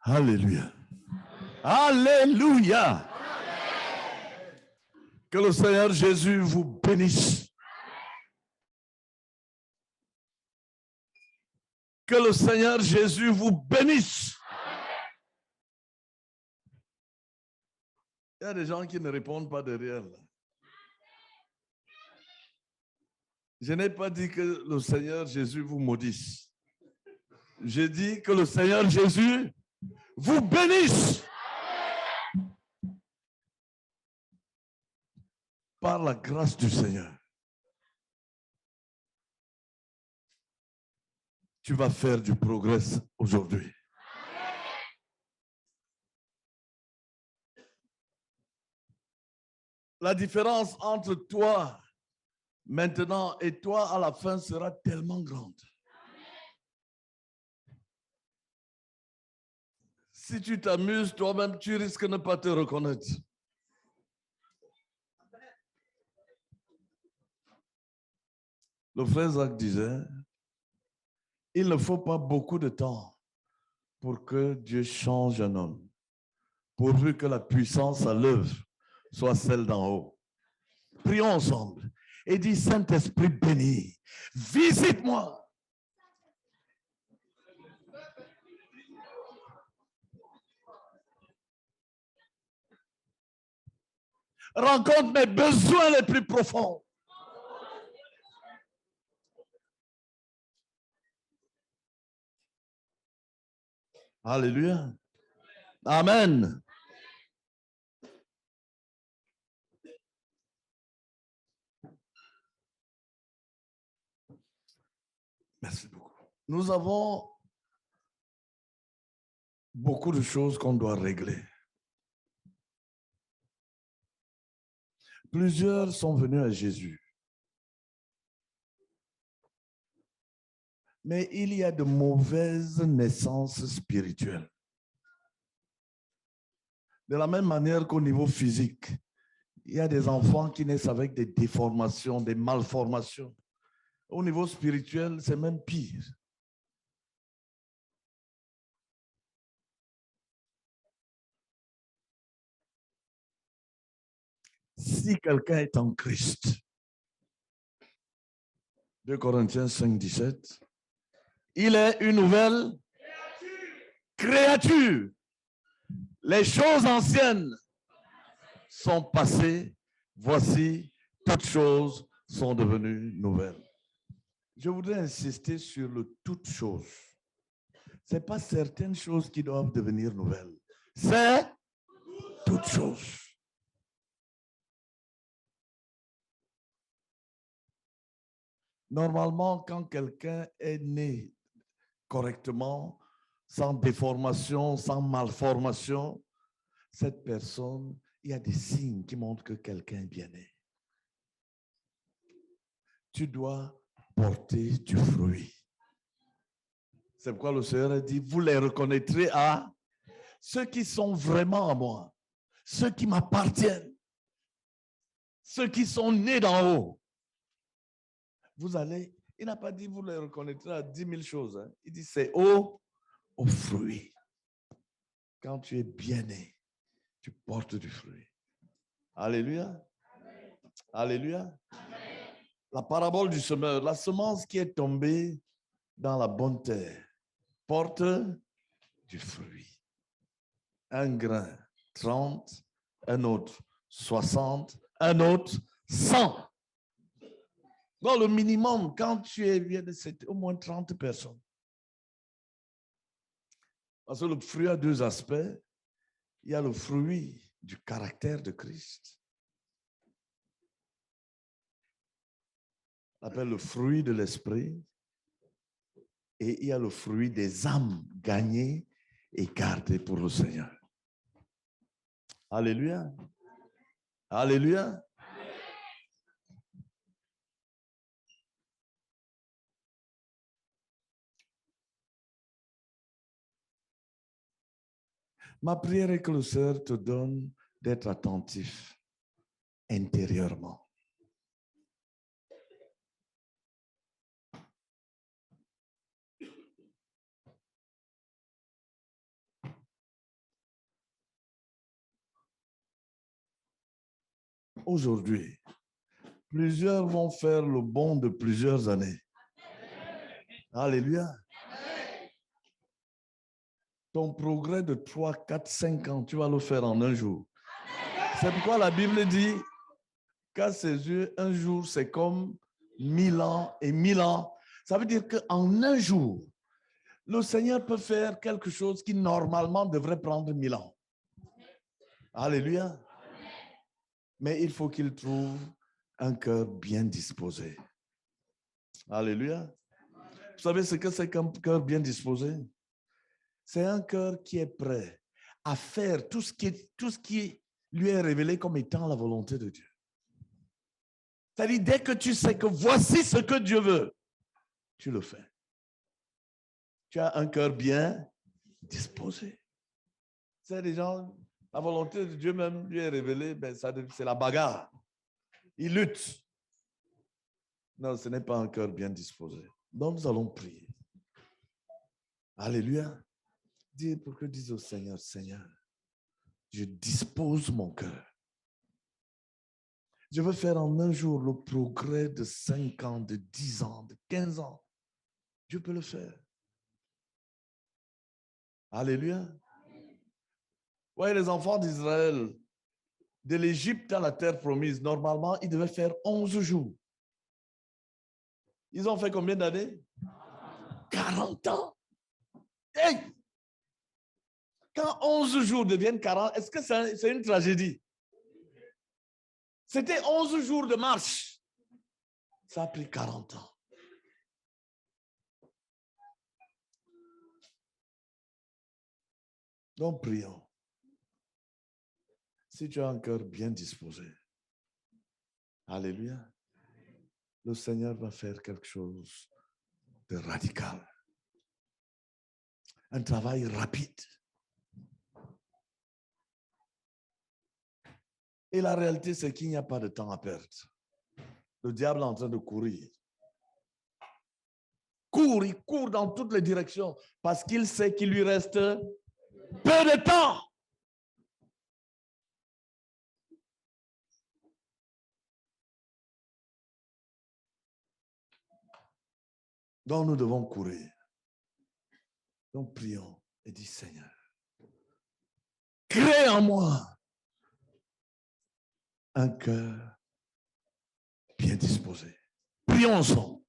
Alléluia. Alléluia. Que le Seigneur Jésus vous bénisse. Que le Seigneur Jésus vous bénisse. Il y a des gens qui ne répondent pas derrière. Là. Je n'ai pas dit que le Seigneur Jésus vous maudisse. J'ai dit que le Seigneur Jésus vous bénisse. Par la grâce du Seigneur. Tu vas faire du progrès aujourd'hui. La différence entre toi maintenant et toi à la fin sera tellement grande. Si tu t'amuses toi-même, tu risques de ne pas te reconnaître. Le frère Zach disait, il ne faut pas beaucoup de temps pour que Dieu change un homme, pourvu que la puissance à l'œuvre soit celle d'en haut. Prions ensemble et dis, Saint-Esprit béni, visite-moi. Rencontre mes besoins les plus profonds. Alléluia. Amen. Merci beaucoup. Nous avons beaucoup de choses qu'on doit régler. Plusieurs sont venus à Jésus. Mais il y a de mauvaises naissances spirituelles. De la même manière qu'au niveau physique, il y a des enfants qui naissent avec des déformations, des malformations. Au niveau spirituel, c'est même pire. Si quelqu'un est en Christ, 2 Corinthiens 5, 17, il est une nouvelle créature. Les choses anciennes sont passées, voici, toutes choses sont devenues nouvelles. Je voudrais insister sur le toutes choses. Ce n'est pas certaines choses qui doivent devenir nouvelles. C'est toutes choses. Normalement, quand quelqu'un est né correctement, sans déformation, sans malformation, cette personne, il y a des signes qui montrent que quelqu'un est bien né. Tu dois porter du fruit. C'est pourquoi le Seigneur a dit, vous les reconnaîtrez à ceux qui sont vraiment à moi, ceux qui m'appartiennent, ceux qui sont nés d'en haut. Vous allez, il n'a pas dit vous les reconnaîtrez à 10 000 choses. Hein. Il dit c'est au fruit. Quand tu es bien né, tu portes du fruit. Alléluia. Amen. Alléluia. Amen. La parabole du semeur, la semence qui est tombée dans la bonne terre porte du fruit. Un grain, 30, un autre, 60, un autre, 100. Dans le minimum, quand tu es vieux, c'est au moins 30 personnes. Parce que le fruit a deux aspects. Il y a le fruit du caractère de Christ. On appelle le fruit de l'esprit. Et il y a le fruit des âmes gagnées et gardées pour le Seigneur. Alléluia. Alléluia. Ma prière est que le Seigneur te donne d'être attentif intérieurement. aujourd'hui, plusieurs vont faire le bond de plusieurs années. Alléluia. Ton progrès de 3, 4, 5 ans, tu vas le faire en un jour. C'est pourquoi la Bible dit qu'à ses yeux, un jour, c'est comme 1000 ans et 1000 ans. Ça veut dire qu'en un jour, le Seigneur peut faire quelque chose qui normalement devrait prendre 1000 ans. Alléluia. Mais il faut qu'il trouve un cœur bien disposé. Alléluia. Vous savez ce que c'est qu'un cœur bien disposé? C'est un cœur qui est prêt à faire tout ce qui lui est révélé comme étant la volonté de Dieu. C'est-à-dire, dès que tu sais que voici ce que Dieu veut, tu le fais. Tu as un cœur bien disposé. C'est des gens, la volonté de Dieu même lui est révélée, ben c'est la bagarre. Il lutte. Non, ce n'est pas un cœur bien disposé. Donc, nous allons prier. Alléluia. Dis pour que dise au Seigneur, Seigneur, je dispose mon cœur. Je veux faire en un jour le progrès de 5 ans, de 10 ans, de 15 ans. Dieu peut le faire. Alléluia. Voyez, les enfants d'Israël, de l'Égypte à la terre promise, normalement, ils devaient faire 11 jours. Ils ont fait combien d'années? 40 ans. Hey! Quand 11 jours deviennent 40, est-ce que c'est une tragédie? C'était 11 jours de marche. Ça a pris 40 ans. Donc, prions. Si tu as un cœur bien disposé, alléluia, le Seigneur va faire quelque chose de radical. Un travail rapide. Et la réalité, c'est qu'il n'y a pas de temps à perdre. Le diable est en train de courir. Il court dans toutes les directions parce qu'il sait qu'il lui reste peu de temps. Donc nous devons courir. Donc prions et dis Seigneur, crée en moi un cœur bien disposé. Prions ensemble.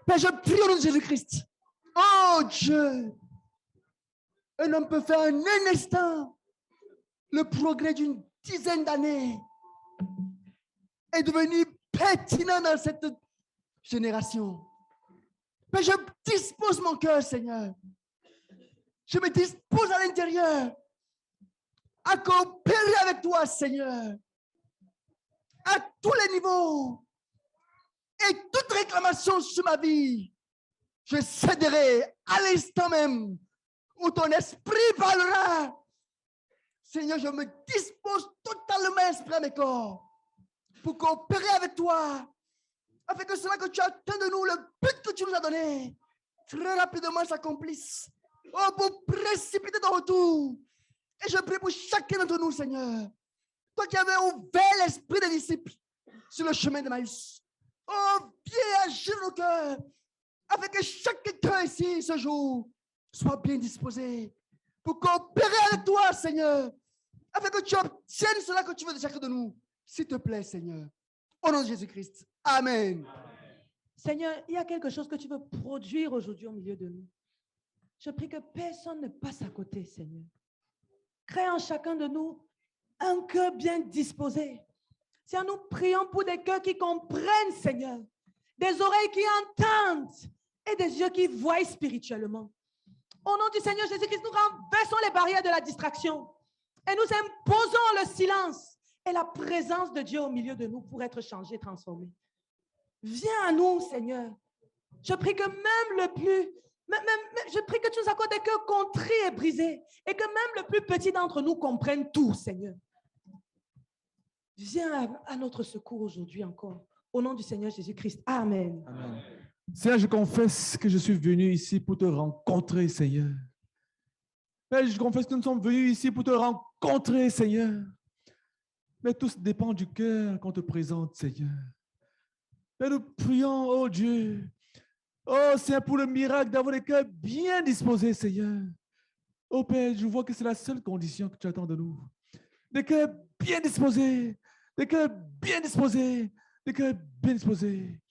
Père, je prie au nom de Jésus-Christ. Oh Dieu, un homme peut faire en un instant le progrès d'une dizaine d'années et devenir pertinent dans cette génération. Père, je dispose mon cœur, Seigneur. Je me dispose à l'intérieur à coopérer avec toi, Seigneur, à tous les niveaux. Et toute réclamation sur ma vie, je céderai à l'instant même où ton esprit parlera. Seigneur, je me dispose totalement, esprit à mes corps, pour coopérer avec toi, afin que cela que tu attends de nous, le but que tu nous as donné, très rapidement s'accomplisse. Oh, pour précipiter ton retour. Et je prie pour chacun d'entre nous, Seigneur. Toi qui avais ouvert l'esprit des disciples sur le chemin de Maïs. Oh, viens agir nos cœurs, afin que chacun ici, ce jour, soit bien disposé pour coopérer avec toi, Seigneur, afin que tu obtiennes cela que tu veux de chacun de nous. S'il te plaît, Seigneur. Au nom de Jésus-Christ. Amen. Seigneur, il y a quelque chose que tu veux produire aujourd'hui au milieu de nous. Je prie que personne ne passe à côté, Seigneur. Crée en chacun de nous un cœur bien disposé. Seigneur, nous prions pour des cœurs qui comprennent, Seigneur, des oreilles qui entendent et des yeux qui voient spirituellement. Au nom du Seigneur Jésus-Christ, nous renversons les barrières de la distraction et nous imposons le silence et la présence de Dieu au milieu de nous pour être changés, transformés. Viens à nous, Seigneur. Je prie que même le plus Je prie que tu nous accordes des cœurs contrits et brisés et que même le plus petit d'entre nous comprenne tout, Seigneur. Viens à notre secours aujourd'hui encore. Au nom du Seigneur Jésus-Christ. Amen. Amen. Seigneur, je confesse que je suis venu ici pour te rencontrer, Seigneur. Père, je confesse que nous sommes venus ici pour te rencontrer, Seigneur. Mais tout dépend du cœur qu'on te présente, Seigneur. Père, nous prions, oh Dieu. Oh, Seigneur, pour le miracle d'avoir les cœurs bien disposés, Seigneur. Oh Père, je vois que c'est la seule condition que tu attends de nous. Des cœurs bien disposés, des cœurs bien disposés, des cœurs bien disposés.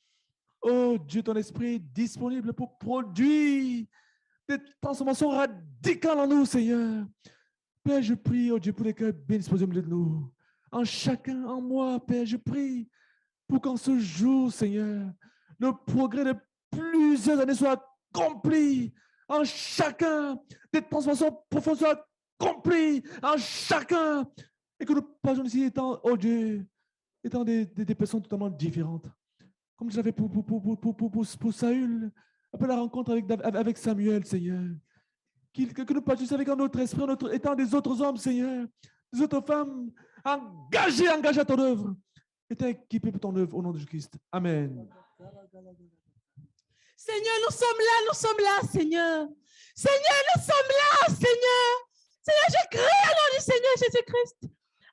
Oh Dieu, ton esprit est disponible pour produire des transformations radicales en nous, Seigneur. Père, je prie, oh Dieu, pour les cœurs bien disposés au milieu de nous. En chacun, en moi, Père, je prie pour qu'en ce jour, Seigneur, le progrès de plusieurs années soit accompli. En chacun, des transformations profondes soient accomplies. En chacun. Et que nous passions ici étant, oh Dieu, étant des personnes totalement différentes. Comme je l'avais pour Saül, après la rencontre avec Samuel, Seigneur. Que nous passions avec un autre esprit, étant des autres hommes, Seigneur, des autres femmes, engagées à ton œuvre, étant équipées pour ton œuvre au nom de Jésus-Christ. Amen. Seigneur, nous sommes là, Seigneur. Seigneur, nous sommes là, Seigneur. Seigneur, je crie au nom du Seigneur Jésus-Christ,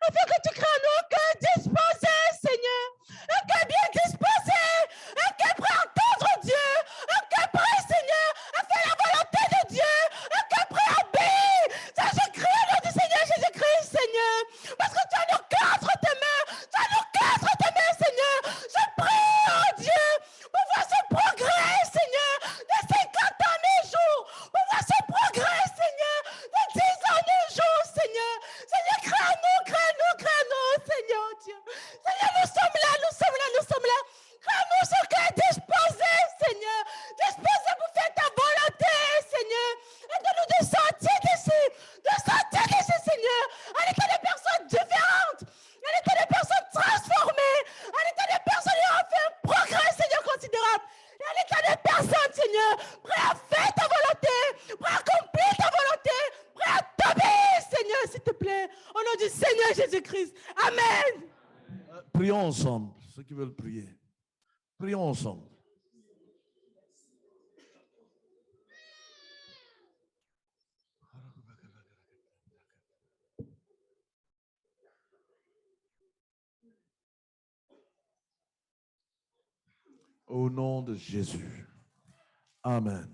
afin que tu crées en nous un cœur disposé, Seigneur. Un cœur bien disposé, un cœur prêt à entendre Dieu, un cœur prêt, Seigneur, à faire la volonté de Dieu, un cœur prêt à obéir. Ça, je crie au nom du Seigneur Jésus-Christ, Seigneur, parce que tu as nos cœurs entre tes mains, Seigneur. Je prie, oh Dieu, pour voir ce progrès, Seigneur, de 50 ans, 1000 jours, pour voir ce progrès, Seigneur, de 10 ans, 1000 jours, Seigneur. Seigneur, crée-nous, Seigneur, Dieu. Seigneur, nous sommes là. Crée-nous ce cœur disposé, Seigneur. Disposé pour faire ta volonté, Seigneur. Et de nous de sortir d'ici, Seigneur. À l'état de personnes différentes, à l'état de personnes transformées, à l'état de personnes qui ont fait un progrès, Seigneur, considérable. Et à l'état de personnes, Seigneur, prêt à faire ta volonté, prêt à accomplir ta volonté, prêt à t'obéir, Seigneur, s'il te plaît. Au nom du Seigneur Jésus-Christ. Amen. Prions ensemble, ceux qui veulent prier. Prions ensemble. Au nom de Jésus. Amen.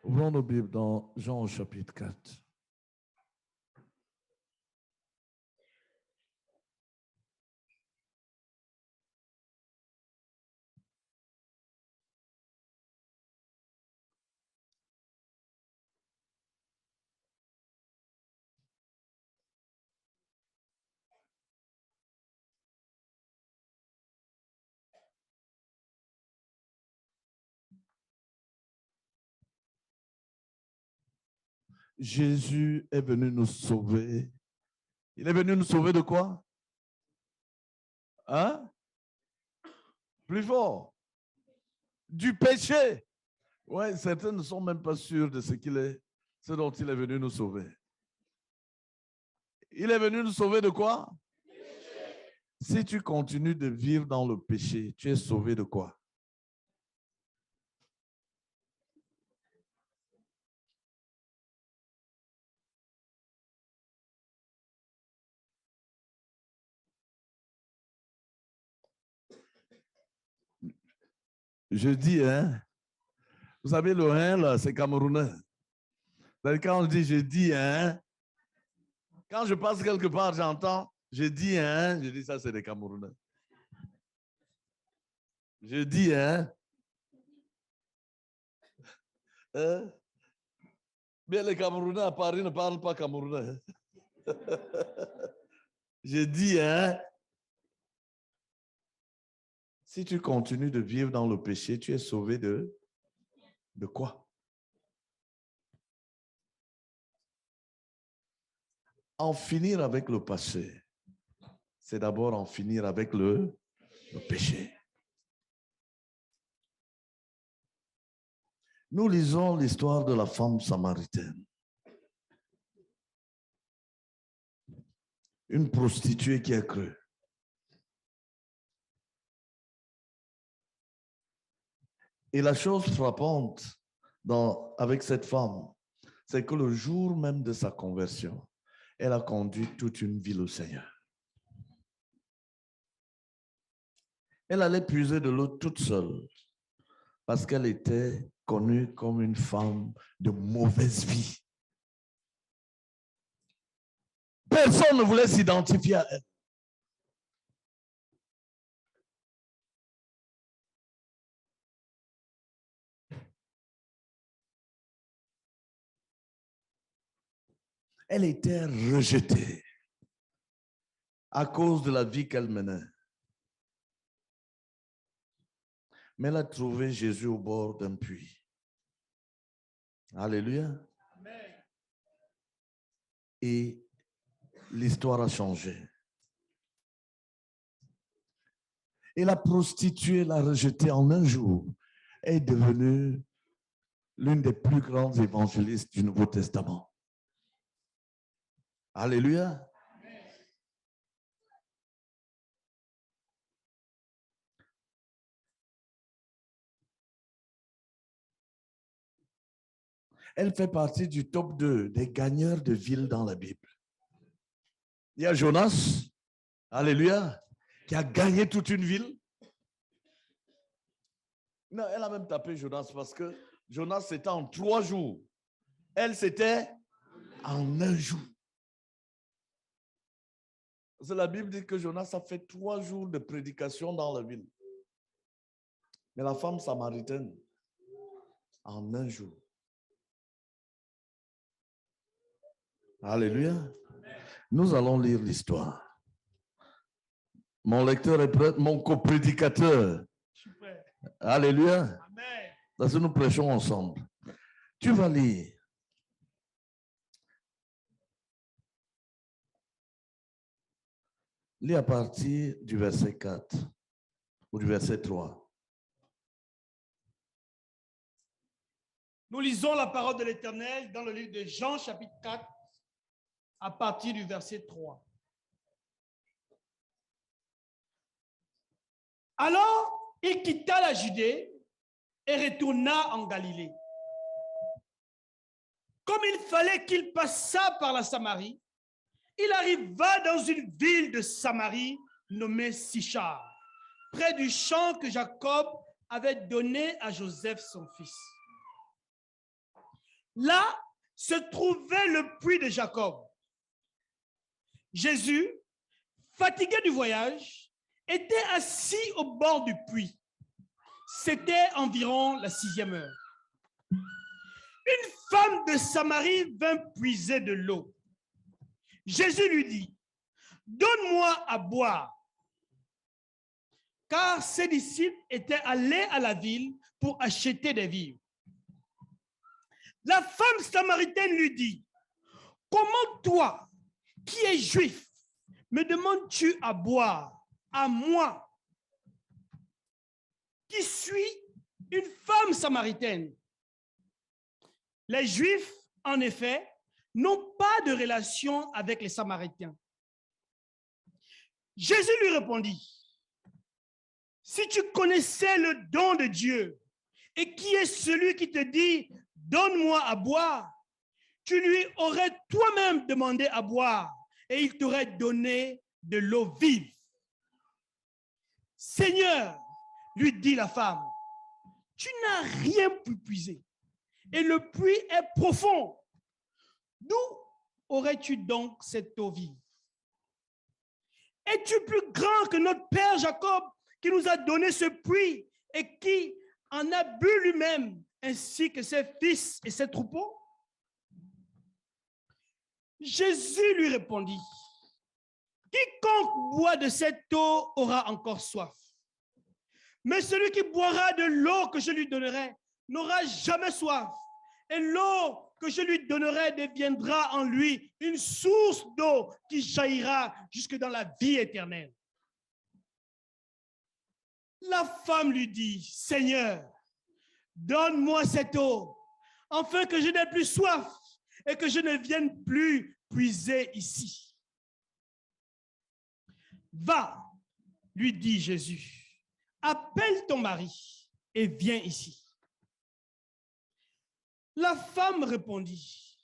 Ouvrons nos Bibles dans Jean au chapitre 4. Jésus est venu nous sauver. Il est venu nous sauver de quoi? Hein? Plus fort. Du péché. Ouais, certains ne sont même pas sûrs de ce dont il est venu nous sauver. Il est venu nous sauver de quoi? Si tu continues de vivre dans le péché, tu es sauvé de quoi? Je dis, hein? Vous savez, le hein, là, c'est camerounais. Quand on dit je dis, hein? Quand je passe quelque part, j'entends, je dis, hein? Je dis, ça, c'est des Camerounais. Je dis, hein? Bien, les Camerounais à Paris ne parlent pas camerounais. Je dis, hein? Si tu continues de vivre dans le péché, tu es sauvé de quoi? En finir avec le passé, c'est d'abord en finir avec le péché. Nous lisons l'histoire de la femme samaritaine. Une prostituée qui a cru. Et la chose frappante avec cette femme, c'est que le jour même de sa conversion, elle a conduit toute une ville au Seigneur. Elle allait puiser de l'eau toute seule parce qu'elle était connue comme une femme de mauvaise vie. Personne ne voulait s'identifier à elle. Elle était rejetée à cause de la vie qu'elle menait. Mais elle a trouvé Jésus au bord d'un puits. Alléluia. Amen. Et l'histoire a changé. Et la prostituée l'a rejetée en un jour. Elle est devenue l'une des plus grandes évangélistes du Nouveau Testament. Alléluia. Elle fait partie du top 2 des gagneurs de villes dans la Bible. Il y a Jonas, alléluia, qui a gagné toute une ville. Non, elle a même tapé Jonas parce que Jonas, c'était en 3 jours. Elle, c'était en 1 jour. Parce que la Bible dit que Jonas a fait 3 jours de prédication dans la ville. Mais la femme samaritaine, en 1 jour. Alléluia. Nous allons lire l'histoire. Mon lecteur est prêt, mon coprédicateur. Alléluia. Amen. Parce que nous prêchons ensemble. Tu vas lire. Lis à partir du verset 4 ou du verset 3. Nous lisons la parole de l'Éternel dans le livre de Jean, chapitre 4, à partir du verset 3. Alors, il quitta la Judée et retourna en Galilée. Comme il fallait qu'il passât par la Samarie, il arriva dans une ville de Samarie nommée Sichar, près du champ que Jacob avait donné à Joseph son fils. Là se trouvait le puits de Jacob. Jésus, fatigué du voyage, était assis au bord du puits. C'était environ la 6e heure. Une femme de Samarie vint puiser de l'eau. Jésus lui dit, « Donne-moi à boire. » Car ses disciples étaient allés à la ville pour acheter des vivres. La femme samaritaine lui dit, « Comment toi, qui es juif, me demandes-tu à boire, à moi, qui suis une femme samaritaine? » Les Juifs, en effet, n'ont pas de relation avec les Samaritains. Jésus lui répondit, « Si tu connaissais le don de Dieu et qui est celui qui te dit, « Donne-moi à boire », tu lui aurais toi-même demandé à boire et il t'aurait donné de l'eau vive. « Seigneur, lui dit la femme, tu n'as rien pu puiser et le puits est profond. D'où aurais-tu donc cette eau vive? Es-tu plus grand que notre père Jacob qui nous a donné ce puits et qui en a bu lui-même ainsi que ses fils et ses troupeaux? » Jésus lui répondit, « Quiconque boit de cette eau aura encore soif. Mais celui qui boira de l'eau que je lui donnerai n'aura jamais soif. Et l'eau que je lui donnerai deviendra en lui une source d'eau qui jaillira jusque dans la vie éternelle. » La femme lui dit, « Seigneur, donne-moi cette eau, afin que je n'ai plus soif et que je ne vienne plus puiser ici. Va, lui dit Jésus, appelle ton mari et viens ici. La femme répondit,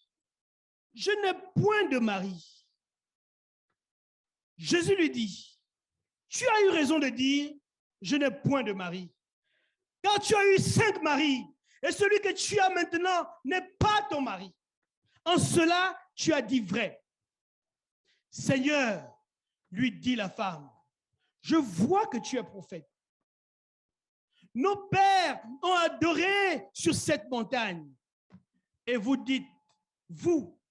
je n'ai point de mari. Jésus lui dit, tu as eu raison de dire, je n'ai point de mari. Car tu as eu 5 maris, et celui que tu as maintenant n'est pas ton mari. En cela, tu as dit vrai. Seigneur, lui dit la femme, je vois que tu es prophète. Nos pères ont adoré sur cette montagne. Et vous dites, vous,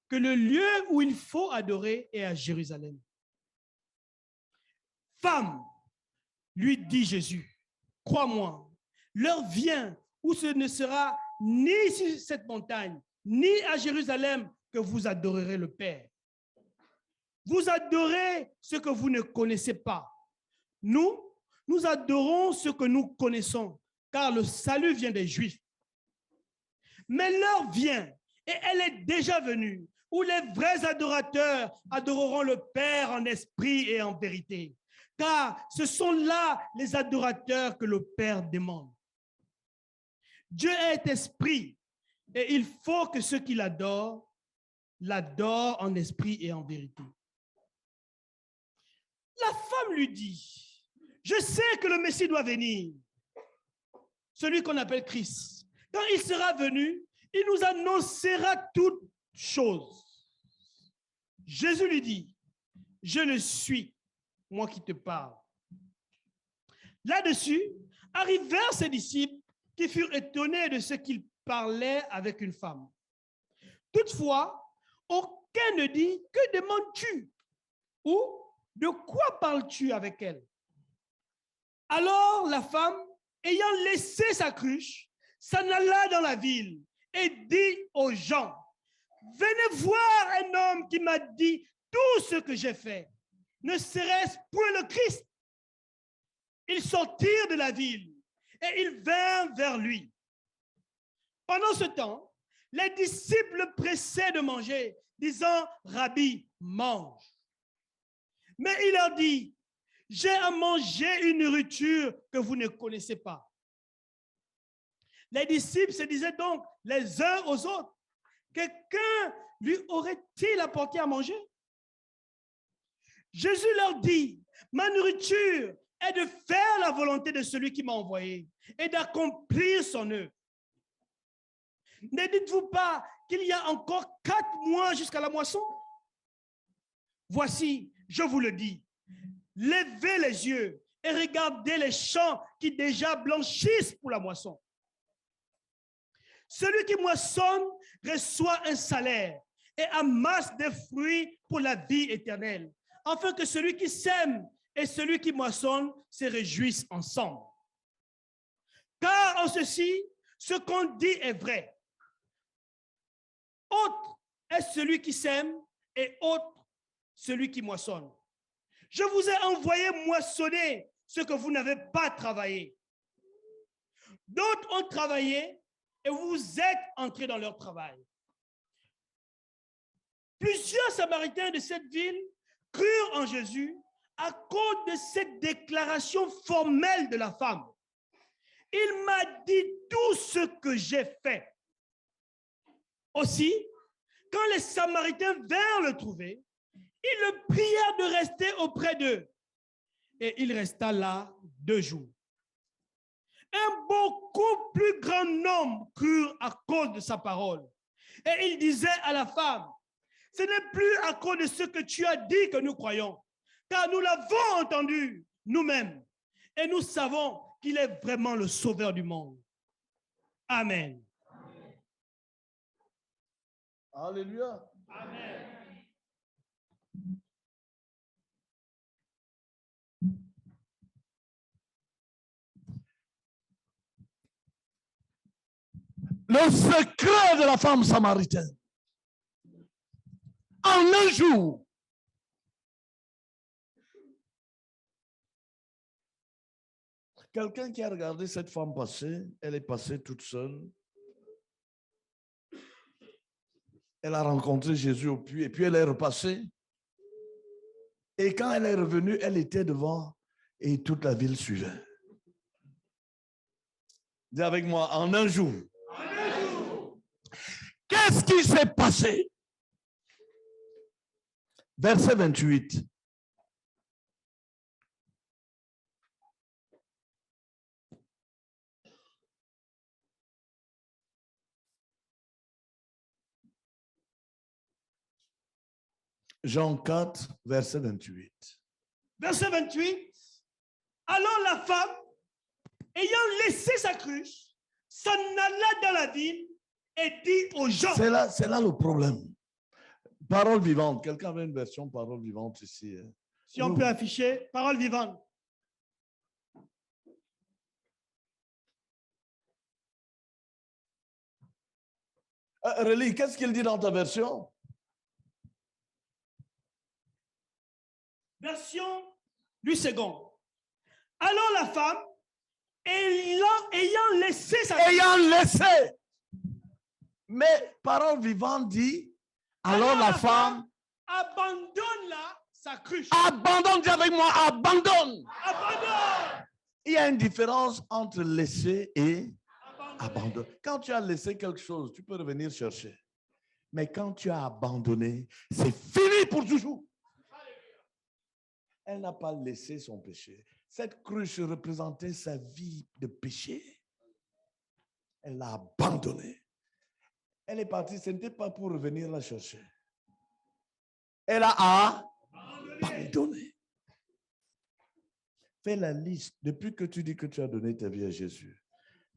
que le lieu où il faut adorer est à Jérusalem. Femme, lui dit Jésus, crois-moi, l'heure vient où ce ne sera ni sur cette montagne, ni à Jérusalem que vous adorerez le Père. Vous adorez ce que vous ne connaissez pas. Nous adorons ce que nous connaissons, car le salut vient des Juifs. Mais l'heure vient, et elle est déjà venue, où les vrais adorateurs adoreront le Père en esprit et en vérité. Car ce sont là les adorateurs que le Père demande. Dieu est esprit, et il faut que ceux qui l'adorent en esprit et en vérité. La femme lui dit, je sais que le Messie doit venir, celui qu'on appelle Christ. Quand il sera venu, il nous annoncera toutes choses. Jésus lui dit, je le suis, moi qui te parle. Là-dessus, arrivèrent ses disciples qui furent étonnés de ce qu'il parlait avec une femme. Toutefois, aucun ne dit, que demandes-tu? Ou de quoi parles-tu avec elle? Alors la femme, ayant laissé sa cruche, s'en alla dans la ville et dit aux gens, venez voir un homme qui m'a dit tout ce que j'ai fait. Ne serait-ce point le Christ? Ils sortirent de la ville et ils vinrent vers lui. Pendant ce temps, les disciples pressaient de manger, disant, Rabbi, mange. Mais il leur dit, j'ai à manger une nourriture que vous ne connaissez pas. Les disciples se disaient donc les uns aux autres, quelqu'un lui aurait-il apporté à manger? Jésus leur dit, ma nourriture est de faire la volonté de celui qui m'a envoyé et d'accomplir son œuvre. Ne dites-vous pas qu'il y a encore 4 mois jusqu'à la moisson? Voici, je vous le dis, levez les yeux et regardez les champs qui déjà blanchissent pour la moisson. Celui qui moissonne reçoit un salaire et amasse des fruits pour la vie éternelle, afin que celui qui sème et celui qui moissonne se réjouissent ensemble. Car en ceci, ce qu'on dit est vrai. Autre est celui qui sème et autre celui qui moissonne. Je vous ai envoyé moissonner ce que vous n'avez pas travaillé. D'autres ont travaillé et vous êtes entrés dans leur travail. Plusieurs Samaritains de cette ville crurent en Jésus à cause de cette déclaration formelle de la femme. Il m'a dit tout ce que j'ai fait. Aussi, quand les Samaritains vinrent le trouver, ils le prièrent de rester auprès d'eux. Et il resta là 2 jours. Un beaucoup plus grand nombre crurent à cause de sa parole. Et il disait à la femme, ce n'est plus à cause de ce que tu as dit que nous croyons, car nous l'avons entendu nous-mêmes. Et nous savons qu'il est vraiment le sauveur du monde. Amen. Alléluia. Amen. Le secret de la femme samaritaine. En un jour, quelqu'un qui a regardé cette femme passer, elle est passée toute seule. Elle a rencontré Jésus au puits et puis elle est repassée. Et quand elle est revenue, elle était devant et toute la ville suivait. Dis avec moi, en un jour. Qu'est-ce qui s'est passé? Verset 28. Jean 4, verset 28. Verset 28. Alors la femme, ayant laissé sa cruche, s'en alla dans la ville et dit aux gens. C'est là le problème. Parole vivante. Quelqu'un avait une version parole vivante ici. Si on peut afficher, parole vivante. Relis, qu'est-ce qu'il dit dans ta version? Version du second. Alors la femme, ayant laissé sa cruche. Ayant laissé. Mais parole vivante dit, alors la femme abandonne sa cruche. abandonne, dis avec moi, abandonne. Abandonne. Il y a une différence entre laisser et abandonner. Quand tu as laissé quelque chose, tu peux revenir chercher. Mais quand tu as abandonné, c'est fini pour toujours. Elle n'a pas laissé son péché. Cette cruche représentait sa vie de péché. Elle l'a abandonnée. Elle est partie, ce n'était pas pour revenir la chercher. Elle a abandonné. Fais la liste, depuis que tu dis que tu as donné ta vie à Jésus,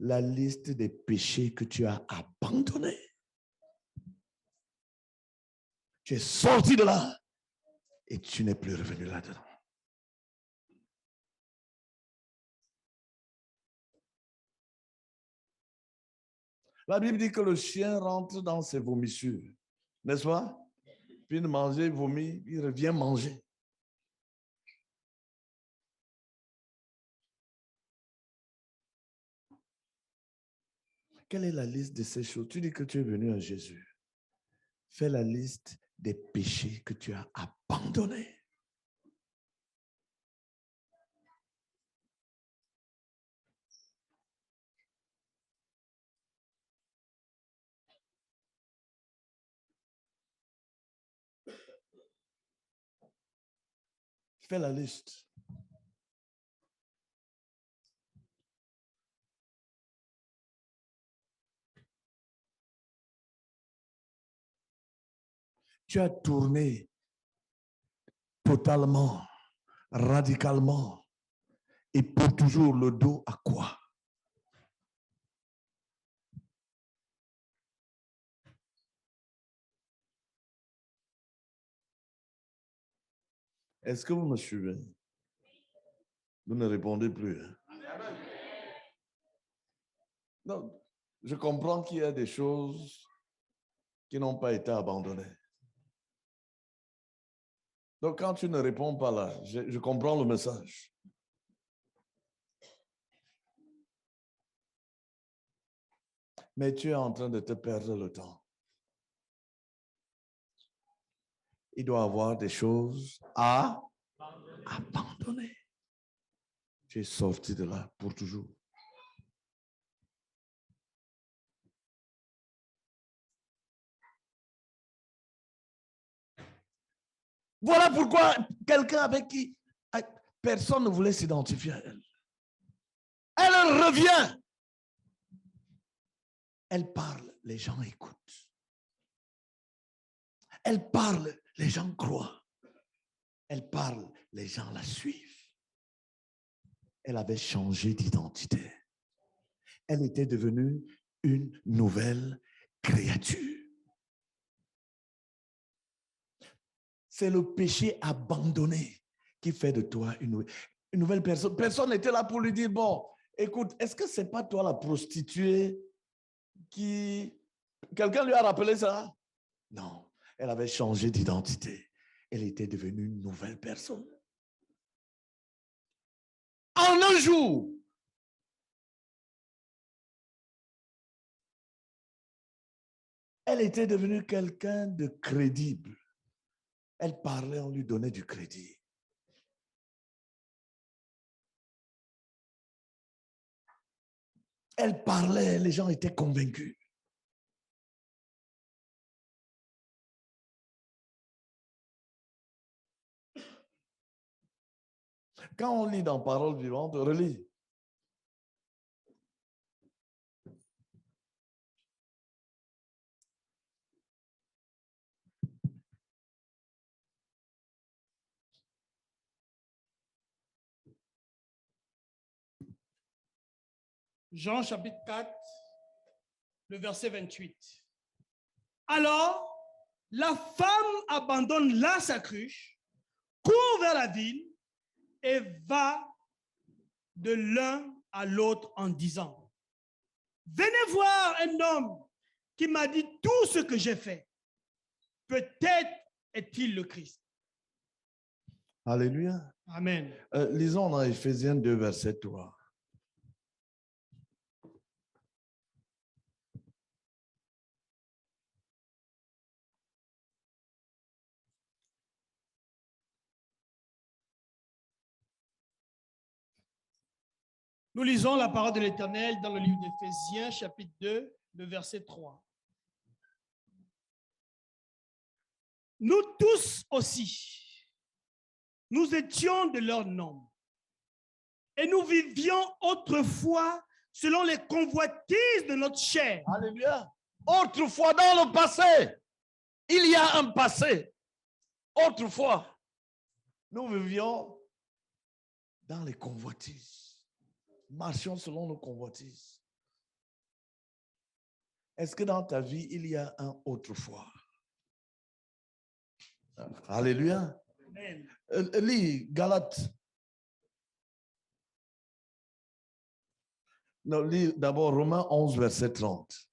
la liste des péchés que tu as abandonnés. Tu es sorti de là et tu n'es plus revenu là-dedans. La Bible dit que le chien rentre dans ses vomissures, n'est-ce pas? Puis il mange, il vomit, il revient manger. Quelle est la liste de ces choses? Tu dis que tu es venu à Jésus. Fais la liste des péchés que tu as abandonnés. Fais la liste. Tu as tourné totalement, radicalement et pour toujours le dos à quoi? Est-ce que vous me suivez? Vous ne répondez plus. Hein? Non, je comprends qu'il y a des choses qui n'ont pas été abandonnées. Donc, quand tu ne réponds pas là, je comprends le message. Mais tu es en train de te perdre le temps. Il doit y avoir des choses à abandonner. Tu es sorti de là pour toujours. Voilà pourquoi quelqu'un avec qui personne ne voulait s'identifier à elle. Elle revient. Elle parle, les gens écoutent. Elle parle, les gens croient. Elle parle, les gens la suivent. Elle avait changé d'identité. Elle était devenue une nouvelle créature. C'est le péché abandonné qui fait de toi une nouvelle personne. Personne n'était là pour lui dire, bon, écoute, est-ce que ce n'est pas toi la prostituée qui... Quelqu'un lui a rappelé ça? Non, elle avait changé d'identité. Elle était devenue une nouvelle personne. En un jour, Elle était devenue quelqu'un de crédible. Elle parlait, on lui donnait du crédit. Elle parlait, les gens étaient convaincus. Quand on lit dans Parole vivante, relis. Jean chapitre 4, le verset 28. Alors, la femme abandonne là sa cruche, court vers la ville et va de l'un à l'autre en disant, venez voir un homme qui m'a dit tout ce que j'ai fait. Peut-être est-il le Christ. Alléluia. Amen. Lisons dans Éphésiens 2, verset 3. Nous lisons la parole de l'Éternel dans le livre d'Éphésiens, chapitre 2, le verset 3. Nous tous aussi, nous étions de leur nombre, et nous vivions autrefois selon les convoitises de notre chair. Alléluia. Autrefois, dans le passé, il y a un passé. Autrefois, nous vivions dans les convoitises. Marchions selon nos convoitises. Est-ce que dans ta vie, il y a un autrefois? Alléluia. Amen. Lis Galates. Non, lis d'abord Romains 11, verset 30.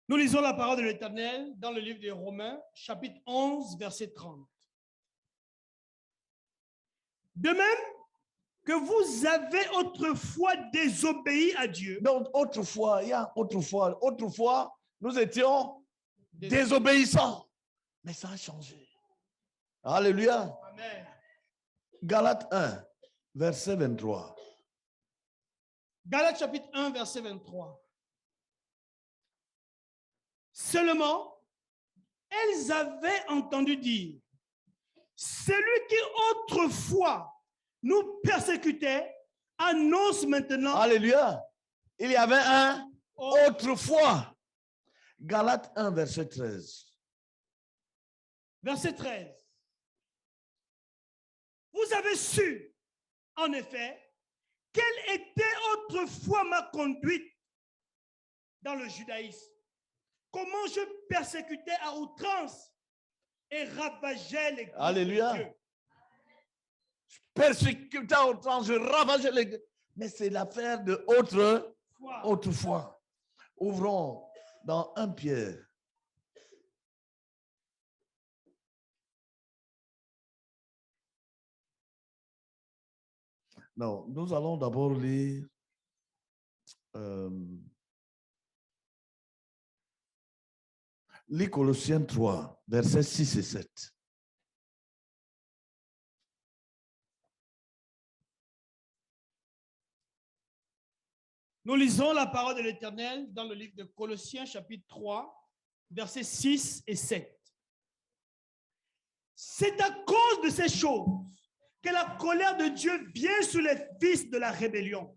Nous lisons la parole de l'Éternel dans le livre des Romains, chapitre 11, verset 30. De même que vous avez autrefois désobéi à Dieu. Donc, autrefois, il y a autrefois. Autrefois, nous étions désobéissants. Mais ça a changé. Alléluia. Amen. Galates 1, verset 23. Galates chapitre 1, verset 23. Seulement, elles avaient entendu dire, celui qui autrefois nous persécutait annonce maintenant. Alléluia. Il y avait un autrefois. Galates 1, verset 13. Verset 13. Vous avez su, en effet, quelle était autrefois ma conduite dans le judaïsme. Comment je persécutais à outrance et ravageais les grands de Alléluia. Dieu. Je persécutais à outrance, je ravageais les... Mais c'est l'affaire de autrefois. Ouvrons dans 1 Pierre. Non, nous allons d'abord lire lis Colossiens 3, versets 6 et 7. Nous lisons la parole de l'Éternel dans le livre de Colossiens, chapitre 3, versets 6 et 7. C'est à cause de ces choses que la colère de Dieu vient sur les fils de la rébellion,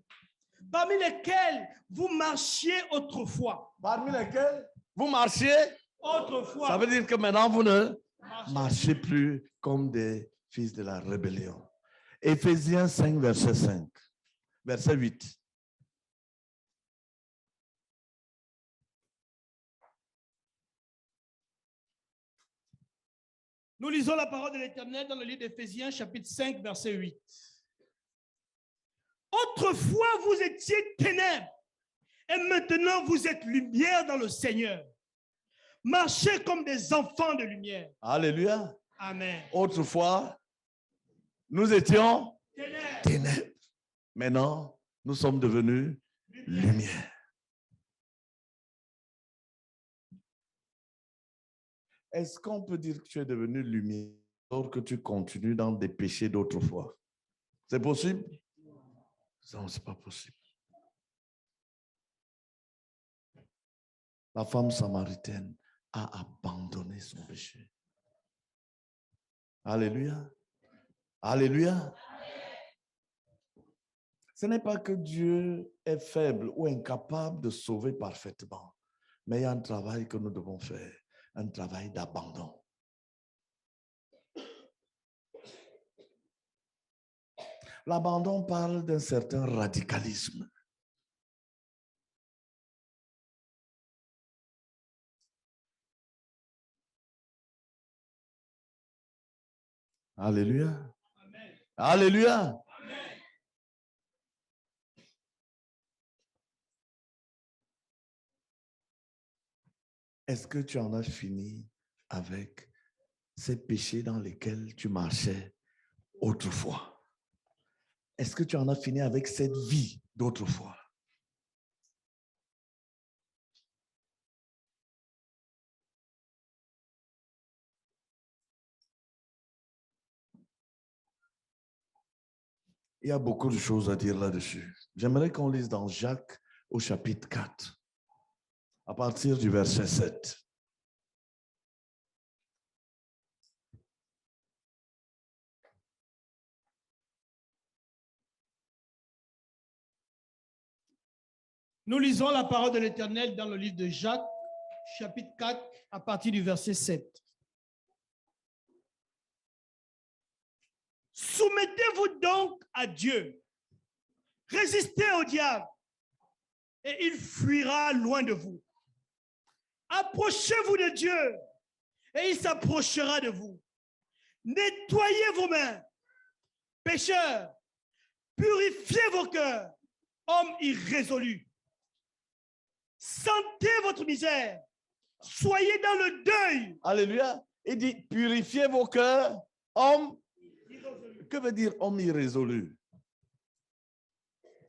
parmi lesquels vous marchiez autrefois. Parmi lesquels vous marchiez Autrefois. Ça veut dire que maintenant vous ne marchez plus comme des fils de la rébellion. Éphésiens 5, verset 5. Verset 8. Nous lisons la parole de l'Éternel dans le livre d'Éphésiens, chapitre 5, verset 8. Autrefois, vous étiez ténèbres, et maintenant vous êtes lumière dans le Seigneur. Marchez comme des enfants de lumière. Alléluia. Amen. Autrefois, nous étions Ténèbres. ténèbres. Maintenant, nous sommes devenus lumière. Est-ce qu'on peut dire que tu es devenu lumière alors que tu continues dans des péchés d'autrefois? C'est possible? Non, ce n'est pas possible. La femme samaritaine a abandonné son péché. Alléluia. Alléluia. Ce n'est pas que Dieu est faible ou incapable de sauver parfaitement, mais il y a un travail que nous devons faire, un travail d'abandon. L'abandon parle d'un certain radicalisme. Alléluia. Amen. Alléluia. Amen. Est-ce que tu en as fini avec ces péchés dans lesquels tu marchais autrefois? Est-ce que tu en as fini avec cette vie d'autrefois? Il y a beaucoup de choses à dire là-dessus. J'aimerais qu'on lise dans Jacques au chapitre 4, à partir du verset 7. Nous lisons la parole de l'Éternel dans le livre de Jacques, chapitre 4, à partir du verset 7. Soumettez-vous donc à Dieu. Résistez au diable et il fuira loin de vous. Approchez-vous de Dieu et il s'approchera de vous. Nettoyez vos mains, pécheurs. Purifiez vos cœurs, hommes irrésolus. Sentez votre misère. Soyez dans le deuil. Alléluia. Il dit, purifiez vos cœurs, hommes. Que veut dire homme irrésolu?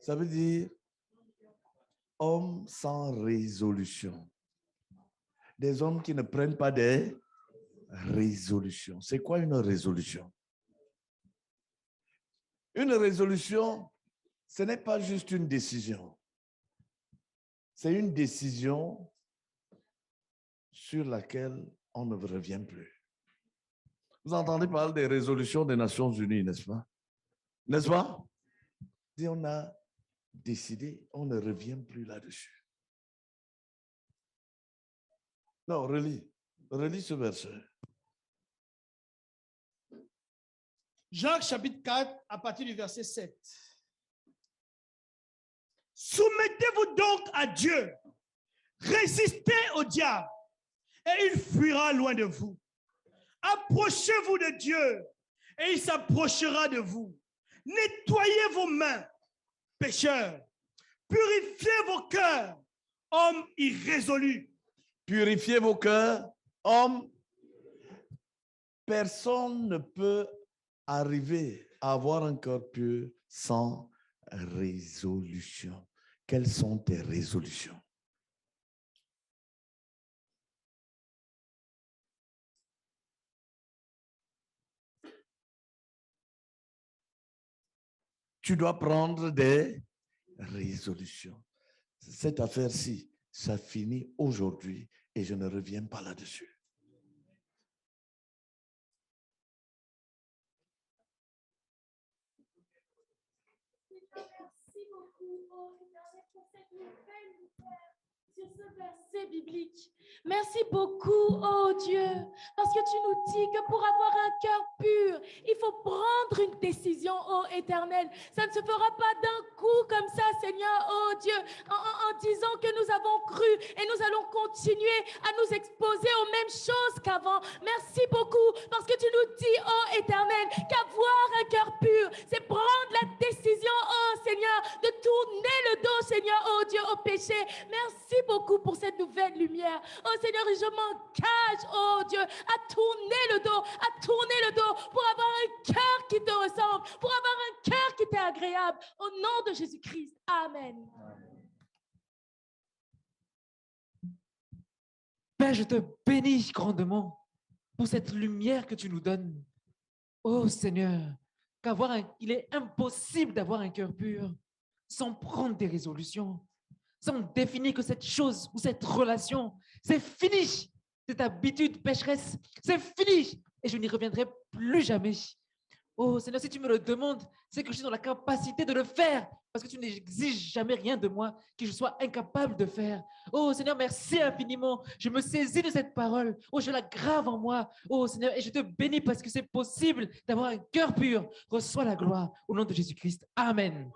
Ça veut dire homme sans résolution. Des hommes qui ne prennent pas des résolutions. C'est quoi une résolution? Une résolution, ce n'est pas juste une décision. C'est une décision sur laquelle on ne revient plus. Vous entendez parler des résolutions des Nations Unies, n'est-ce pas? N'est-ce pas? Et on a décidé, on ne revient plus là-dessus. Non, relis ce verset. Jacques chapitre 4, à partir du verset 7. Soumettez-vous donc à Dieu. Résistez au diable et il fuira loin de vous. Approchez-vous de Dieu et il s'approchera de vous. Nettoyez vos mains, pécheurs. Purifiez vos cœurs, hommes irrésolus. Purifiez vos cœurs, hommes. Personne ne peut arriver à avoir un cœur pur sans résolution. Quelles sont tes résolutions? Tu dois prendre des résolutions. Cette affaire-ci, ça finit aujourd'hui et je ne reviens pas là-dessus. Merci beaucoup, oh Éternel, pour cette nouvelle lumière sur ce verset biblique. Merci beaucoup, oh Dieu, parce que tu nous dis que pour avoir un cœur pur, il faut prendre une décision, oh Éternel. Ça ne se fera pas d'un coup comme ça, Seigneur, oh Dieu, en disant que nous avons cru et nous allons continuer à nous exposer aux mêmes choses qu'avant. Merci beaucoup, parce que tu nous dis, oh Éternel, qu'avoir un cœur pur, c'est prendre la décision, oh Seigneur, de tourner le dos, Seigneur, oh Dieu, au péché. Merci beaucoup pour cette nouvelle lumière. Oh Seigneur, je m'engage, oh Dieu, à tourner le dos pour avoir un cœur qui te ressemble, pour avoir un cœur qui t'est agréable. agréable. Au nom de Jésus-Christ. Amen. Père, je te bénis grandement pour cette lumière que tu nous donnes. Oh Seigneur, il est impossible d'avoir un cœur pur sans prendre des résolutions, sans définir que cette chose ou cette relation, c'est fini. Cette habitude pécheresse, c'est fini. Et je n'y reviendrai plus jamais. Oh Seigneur, si tu me le demandes, c'est que je suis dans la capacité de le faire parce que tu n'exiges jamais rien de moi que je sois incapable de faire. Oh Seigneur, merci infiniment. Je me saisis de cette parole. Oh, je la grave en moi. Oh Seigneur, et je te bénis parce que c'est possible d'avoir un cœur pur. Reçois la gloire au nom de Jésus-Christ. Amen.